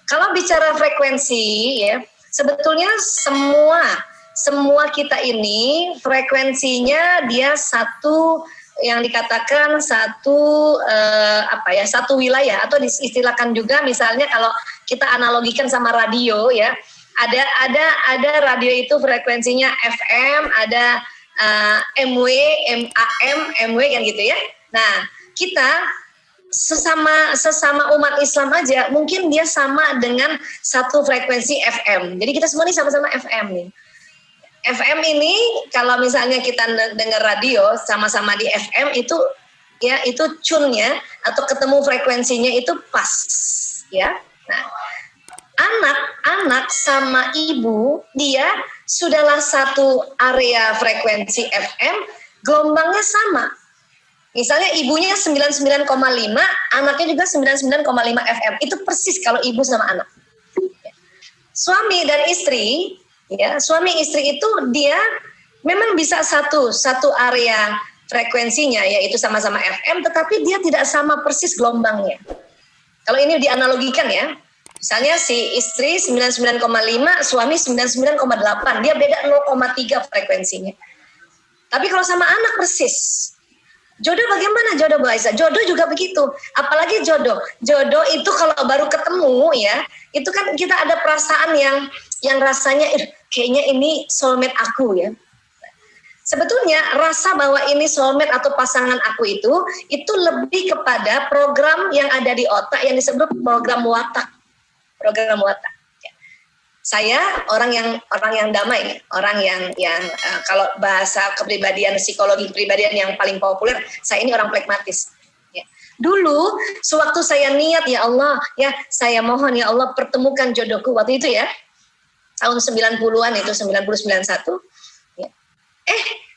Kalau bicara frekuensi ya, sebetulnya semua kita ini frekuensinya dia satu, yang dikatakan satu satu wilayah, atau diistilahkan juga misalnya kalau kita analogikan sama radio ya, ada radio itu frekuensinya FM, ada MW, AM, MW kan gitu ya. Nah, kita sesama umat Islam aja mungkin dia sama dengan satu frekuensi FM. Jadi kita semua ini sama-sama FM nih. FM ini kalau misalnya kita dengar radio sama-sama di FM itu ya, itu tune-nya atau ketemu frekuensinya itu pas ya. Nah, anak sama ibu dia sudahlah satu area frekuensi FM, gelombangnya sama. Misalnya ibunya 99,5, anaknya juga 99,5 FM. Itu persis kalau ibu sama anak. Suami dan istri, ya, suami istri itu dia memang bisa satu area frekuensinya, yaitu sama-sama FM, tetapi dia tidak sama persis gelombangnya. Kalau ini dianalogikan ya, misalnya si istri 99,5, suami 99,8, dia beda 0,3 frekuensinya. Tapi kalau sama anak persis. Jodoh bagaimana jodoh Bu Aisyah? Jodoh juga begitu. Apalagi jodoh. Jodoh itu kalau baru ketemu ya, itu kan kita ada perasaan yang rasanya kayaknya ini soulmate aku ya. Sebetulnya rasa bahwa ini soulmate atau pasangan aku itu lebih kepada program yang ada di otak yang disebut program watak. Program watak. Saya orang yang damai, orang yang kalau bahasa kepribadian, psikologi kepribadian yang paling populer, saya ini orang pragmatis. Ya. Dulu sewaktu saya niat, ya Allah, ya saya mohon ya Allah pertemukan jodohku waktu itu ya, tahun 90-an itu 90-91. Ya.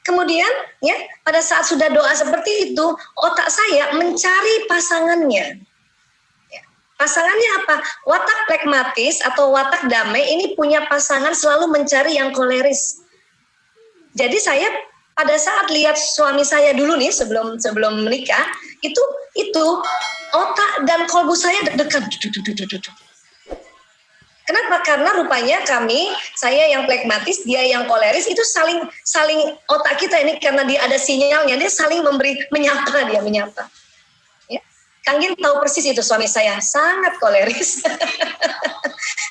Kemudian ya pada saat sudah doa seperti itu, otak saya mencari pasangannya. Pasangannya apa? Watak pragmatis atau watak damai ini punya pasangan selalu mencari yang koleris. Jadi saya pada saat lihat suami saya dulu nih sebelum menikah, itu otak dan kolbu saya deg-degan. Kenapa? Karena rupanya saya yang pragmatis, dia yang koleris, itu saling otak kita ini karena dia ada sinyalnya, dia saling menyapa. Kang Gin tahu persis itu suami saya sangat koleris.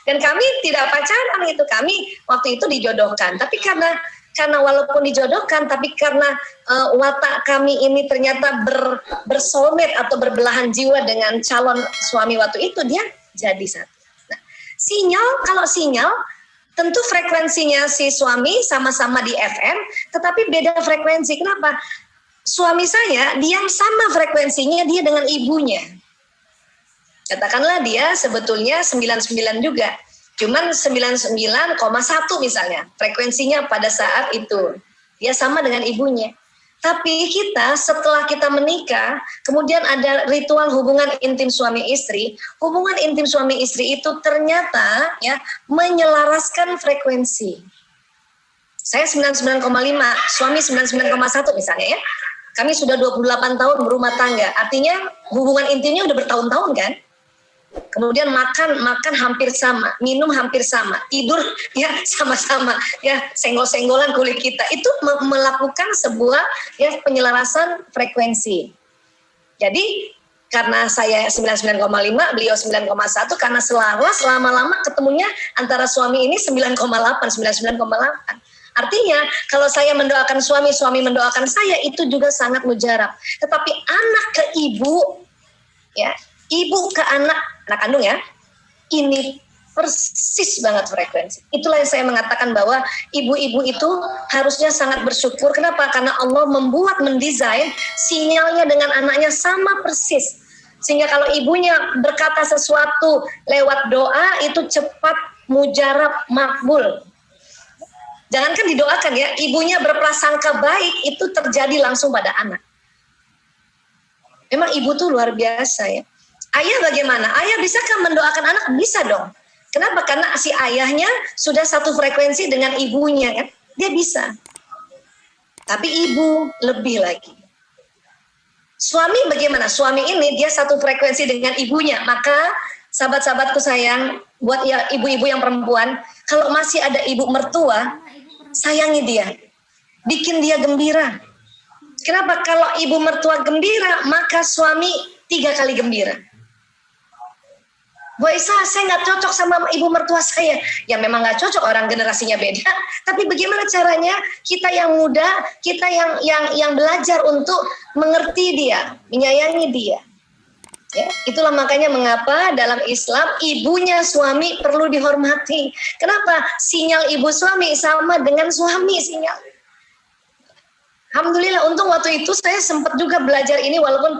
Dan kami tidak pacaran itu, kami waktu itu dijodohkan. Tapi karena walaupun dijodohkan, tapi karena watak kami ini ternyata bersoulmate atau berbelahan jiwa dengan calon suami waktu itu, dia jadi satu. Nah, kalau sinyal tentu frekuensinya si suami sama-sama di FM, tetapi beda frekuensi. Kenapa? Suami saya, dia sama frekuensinya dia dengan ibunya. Katakanlah dia sebetulnya 99 juga. Cuman 99,1 misalnya. Frekuensinya pada saat itu. Dia sama dengan ibunya. Tapi setelah kita menikah, kemudian ada ritual hubungan intim suami istri. Hubungan intim suami istri itu ternyata ya menyelaraskan frekuensi. Saya 99,5, suami 99,1 misalnya ya. Kami sudah 28 tahun berumah tangga. Artinya hubungan intimnya udah bertahun-tahun kan. Kemudian makan hampir sama, minum hampir sama, tidur ya sama-sama, ya senggol-senggolan kulit kita. Itu melakukan sebuah ya penyelarasan frekuensi. Jadi karena saya 99,5, beliau 9,1, karena selaras lama-lama ketemunya antara suami ini 9,8, 99,8. Artinya kalau saya mendoakan suami mendoakan saya, itu juga sangat mujarab. Tetapi anak ke ibu, ya ibu ke anak kandung ya, ini persis banget frekuensi. Itulah yang saya mengatakan bahwa ibu-ibu itu harusnya sangat bersyukur. Kenapa? Karena Allah mendesain sinyalnya dengan anaknya sama persis. Sehingga kalau ibunya berkata sesuatu lewat doa, itu cepat mujarab makbul. Jangankan didoakan ya, ibunya berprasangka baik itu terjadi langsung pada anak. Memang ibu tuh luar biasa ya. Ayah bagaimana? Ayah bisakah mendoakan anak? Bisa dong. Kenapa? Karena si ayahnya sudah satu frekuensi dengan ibunya kan. Dia bisa. Tapi ibu lebih lagi. Suami bagaimana? Suami ini dia satu frekuensi dengan ibunya. Maka sahabat-sahabatku sayang, buat ya ibu-ibu yang perempuan, kalau masih ada ibu mertua, sayangi dia, bikin dia gembira. Kenapa? Kalau ibu mertua gembira, maka suami 3 kali gembira. Bu Isa, saya nggak cocok sama ibu mertua saya. Ya memang nggak cocok, orang generasinya beda. Tapi bagaimana caranya kita yang muda, kita yang belajar untuk mengerti dia, menyayangi dia. Ya, itulah makanya mengapa dalam Islam ibunya suami perlu dihormati. Kenapa? Sinyal ibu suami sama dengan suami sinyal. Alhamdulillah, untung waktu itu saya sempat juga belajar ini, walaupun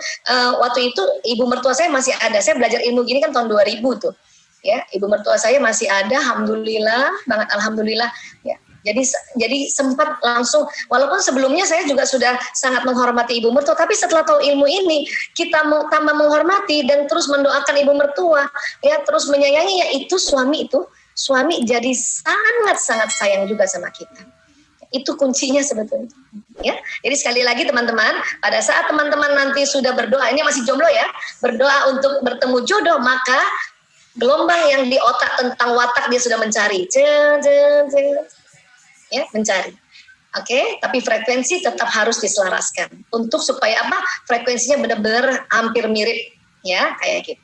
waktu itu ibu mertua saya masih ada. Saya belajar ilmu gini kan tahun 2000 tuh. Ya, ibu mertua saya masih ada, alhamdulillah, banget alhamdulillah. Ya, jadi sempat langsung, walaupun sebelumnya saya juga sudah sangat menghormati ibu mertua, tapi setelah tahu ilmu ini, kita tambah menghormati dan terus mendoakan ibu mertua, ya, terus menyayangi, ya itu suami jadi sangat-sangat sayang juga sama kita. Itu kuncinya sebetulnya. Ya, jadi sekali lagi teman-teman, pada saat teman-teman nanti sudah berdoa, ini masih jomblo ya, berdoa untuk bertemu jodoh, maka gelombang yang di otak tentang watak dia sudah mencari, ya, mencari. Oke, tapi frekuensi tetap harus diselaraskan untuk supaya apa? Frekuensinya benar-benar hampir mirip, ya, kayak gitu.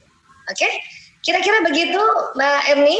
Oke, kira-kira begitu, Mbak Erni.